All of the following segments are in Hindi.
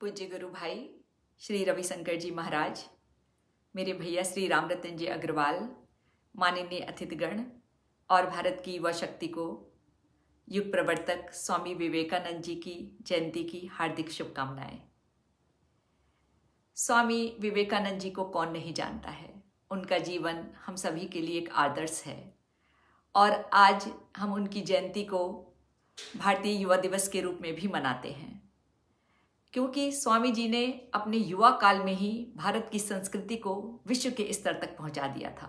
पूज्य गुरु भाई श्री रविशंकर जी महाराज, मेरे भैया श्री रामरतन जी अग्रवाल, माननीय अतिथिगण और भारत की युवा शक्ति को युग प्रवर्तक स्वामी विवेकानंद जी की जयंती की हार्दिक शुभकामनाएं। स्वामी विवेकानंद जी को कौन नहीं जानता है। उनका जीवन हम सभी के लिए एक आदर्श है और आज हम उनकी जयंती को भारतीय युवा दिवस के रूप में भी मनाते हैं, क्योंकि स्वामी जी ने अपने युवा काल में ही भारत की संस्कृति को विश्व के स्तर तक पहुंचा दिया था।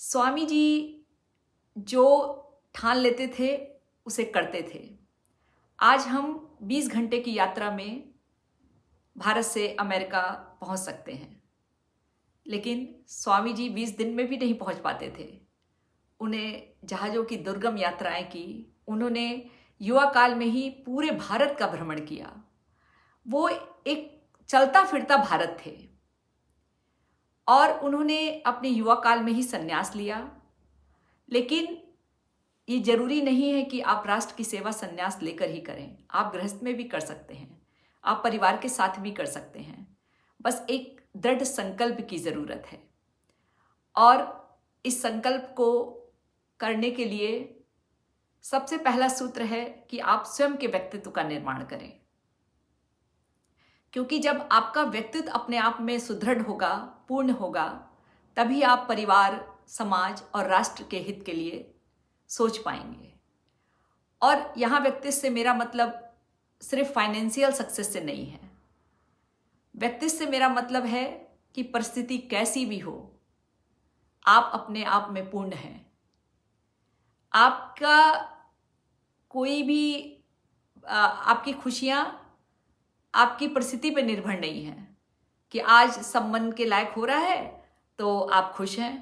स्वामी जी जो ठान लेते थे उसे करते थे। आज हम 20 घंटे की यात्रा में भारत से अमेरिका पहुंच सकते हैं, लेकिन स्वामी जी 20 दिन में भी नहीं पहुंच पाते थे। उन्हें जहाज़ों की दुर्गम यात्राएं की। उन्होंने युवा काल में ही पूरे भारत का भ्रमण किया। वो एक चलता फिरता भारत थे और उन्होंने अपने युवा काल में ही संन्यास लिया। लेकिन ये जरूरी नहीं है कि आप राष्ट्र की सेवा संन्यास लेकर ही करें। आप गृहस्थ में भी कर सकते हैं, आप परिवार के साथ भी कर सकते हैं। बस एक दृढ़ संकल्प की जरूरत है और इस संकल्प को करने के लिए सबसे पहला सूत्र है कि आप स्वयं के व्यक्तित्व का निर्माण करें, क्योंकि जब आपका व्यक्तित्व अपने आप में सुदृढ़ होगा, पूर्ण होगा, तभी आप परिवार, समाज और राष्ट्र के हित के लिए सोच पाएंगे। और यहाँ व्यक्तित्व से मेरा मतलब सिर्फ फाइनेंशियल सक्सेस से नहीं है। व्यक्तित्व से मेरा मतलब है कि परिस्थिति कैसी भी हो, आप अपने आप में पूर्ण हैं। आपका कोई भी आपकी खुशियां आपकी परिस्थिति पर निर्भर नहीं है कि आज संबंध के लायक हो रहा है तो आप खुश हैं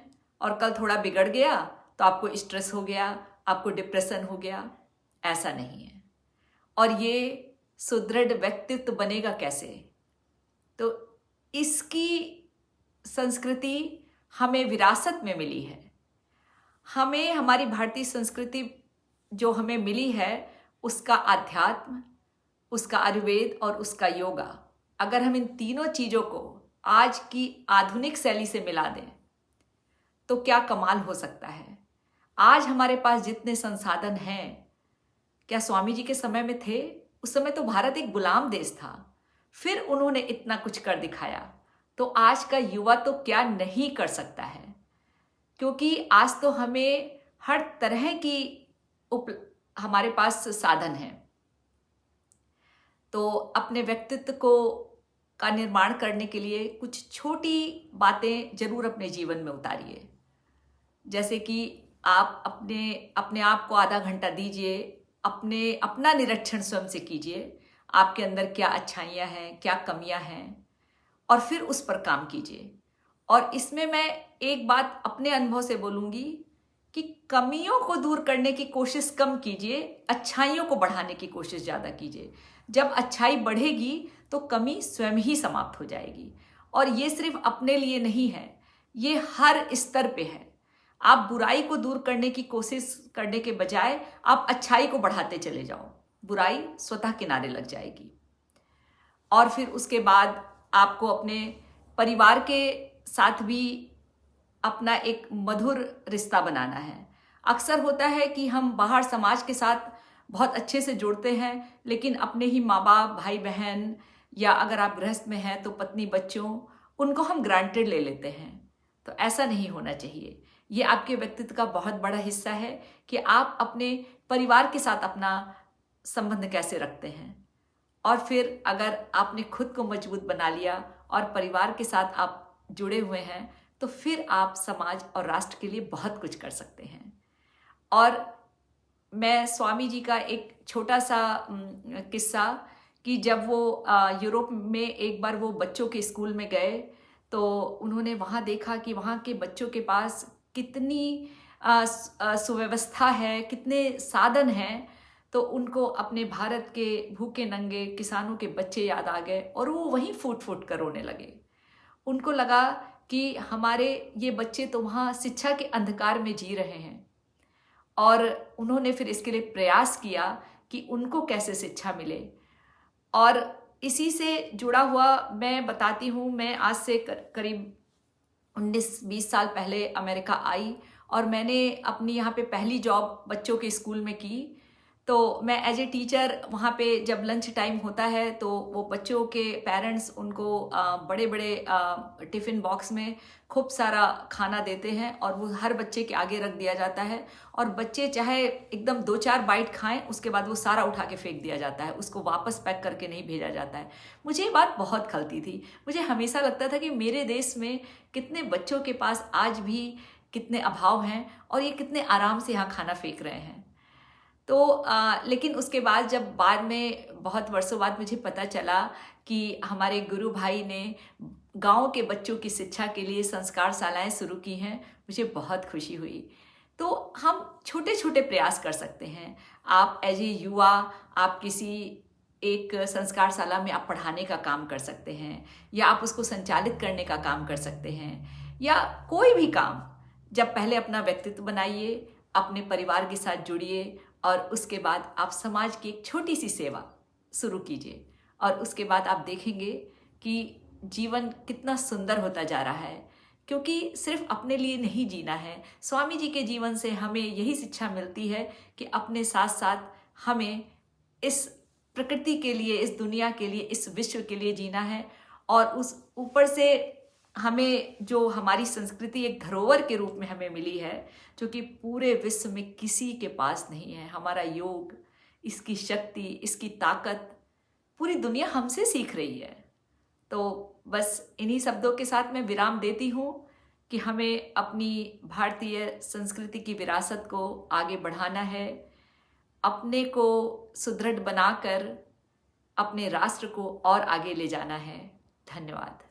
और कल थोड़ा बिगड़ गया तो आपको स्ट्रेस हो गया, आपको डिप्रेशन हो गया। ऐसा नहीं है। और ये सुदृढ़ व्यक्तित्व बनेगा कैसे? तो इसकी संस्कृति हमें विरासत में मिली है। हमें हमारी भारतीय संस्कृति जो हमें मिली है, उसका आध्यात्म, उसका आयुर्वेद और उसका योगा, अगर हम इन तीनों चीज़ों को आज की आधुनिक शैली से मिला दें तो क्या कमाल हो सकता है। आज हमारे पास जितने संसाधन हैं, क्या स्वामी जी के समय में थे? उस समय तो भारत एक गुलाम देश था, फिर उन्होंने इतना कुछ कर दिखाया। तो आज का युवा तो क्या नहीं कर सकता है, क्योंकि आज तो हमें हर तरह की हमारे पास साधन हैं। तो अपने व्यक्तित्व का निर्माण करने के लिए कुछ छोटी बातें जरूर अपने जीवन में उतारिए। जैसे कि आप अपने आप को आधा घंटा दीजिए, अपना निरीक्षण स्वयं से कीजिए। आपके अंदर क्या अच्छाइयाँ हैं, क्या कमियाँ हैं, और फिर उस पर काम कीजिए। और इसमें मैं एक बात अपने अनुभव से बोलूँगी कि कमियों को दूर करने की कोशिश कम कीजिए, अच्छाइयों को बढ़ाने की कोशिश ज़्यादा कीजिए। जब अच्छाई बढ़ेगी तो कमी स्वयं ही समाप्त हो जाएगी। और ये सिर्फ अपने लिए नहीं है, ये हर स्तर पे है। आप बुराई को दूर करने की कोशिश करने के बजाय आप अच्छाई को बढ़ाते चले जाओ, बुराई स्वतः किनारे लग जाएगी। और फिर उसके बाद आपको अपने परिवार के साथ भी अपना एक मधुर रिश्ता बनाना है। अक्सर होता है कि हम बाहर समाज के साथ बहुत अच्छे से जुड़ते हैं, लेकिन अपने ही माँ बाप, भाई बहन, या अगर आप गृहस्थ में हैं तो पत्नी बच्चों, उनको हम ग्रांटेड ले लेते हैं। तो ऐसा नहीं होना चाहिए। ये आपके व्यक्तित्व का बहुत बड़ा हिस्सा है कि आप अपने परिवार के साथ अपना संबंध कैसे रखते हैं। और फिर अगर आपने खुद को मजबूत बना लिया और परिवार के साथ आप जुड़े हुए हैं, तो फिर आप समाज और राष्ट्र के लिए बहुत कुछ कर सकते हैं। और मैं स्वामी जी का एक छोटा सा किस्सा, कि जब वो यूरोप में एक बार वो बच्चों के स्कूल में गए तो उन्होंने वहाँ देखा कि वहाँ के बच्चों के पास कितनी सुव्यवस्था है, कितने साधन हैं। तो उनको अपने भारत के भूखे नंगे किसानों के बच्चे याद आ गए और वो वहीं फूट फूट कर रोने लगे। उनको लगा कि हमारे ये बच्चे तो वहाँ शिक्षा के अंधकार में जी रहे हैं। और उन्होंने फिर इसके लिए प्रयास किया कि उनको कैसे शिक्षा मिले। और इसी से जुड़ा हुआ मैं बताती हूँ। मैं आज से करीब 19-20 साल पहले अमेरिका आई और मैंने अपनी यहाँ पे पहली जॉब बच्चों के स्कूल में की। तो मैं एज ए टीचर वहाँ पे जब लंच टाइम होता है तो वो बच्चों के पेरेंट्स उनको बड़े बड़े टिफ़िन बॉक्स में खूब सारा खाना देते हैं और वो हर बच्चे के आगे रख दिया जाता है और बच्चे चाहे एकदम 2-4 बाइट खाएं, उसके बाद वो सारा उठा के फेंक दिया जाता है, उसको वापस पैक करके नहीं भेजा जाता है। मुझे ये बात बहुत खलती थी। मुझे हमेशा लगता था कि मेरे देश में कितने बच्चों के पास आज भी कितने अभाव हैं और ये कितने आराम से यहाँ खाना फेंक रहे हैं। तो लेकिन उसके बाद जब बाद में बहुत वर्षों बाद मुझे पता चला कि हमारे गुरु भाई ने गांव के बच्चों की शिक्षा के लिए संस्कार शालाएं शुरू की हैं, मुझे बहुत खुशी हुई। तो हम छोटे छोटे प्रयास कर सकते हैं। आप एज ए युवा आप किसी एक संस्कार शाला में आप पढ़ाने का काम कर सकते हैं या आप उसको संचालित करने का काम कर सकते हैं या कोई भी काम। जब पहले अपना व्यक्तित्व बनाइए, अपने परिवार के साथ जुड़िए और उसके बाद आप समाज की एक छोटी सी सेवा शुरू कीजिए और उसके बाद आप देखेंगे कि जीवन कितना सुंदर होता जा रहा है। क्योंकि सिर्फ अपने लिए नहीं जीना है। स्वामी जी के जीवन से हमें यही शिक्षा मिलती है कि अपने साथ साथ हमें इस प्रकृति के लिए, इस दुनिया के लिए, इस विश्व के लिए जीना है और उस ऊपर से हमें जो हमारी संस्कृति एक धरोहर के रूप में हमें मिली है, जो कि पूरे विश्व में किसी के पास नहीं है। हमारा योग, इसकी शक्ति, इसकी ताकत पूरी दुनिया हमसे सीख रही है। तो बस इन्हीं शब्दों के साथ मैं विराम देती हूँ कि हमें अपनी भारतीय संस्कृति की विरासत को आगे बढ़ाना है, अपने को सुदृढ़ बनाकर अपने राष्ट्र को और आगे ले जाना है। धन्यवाद।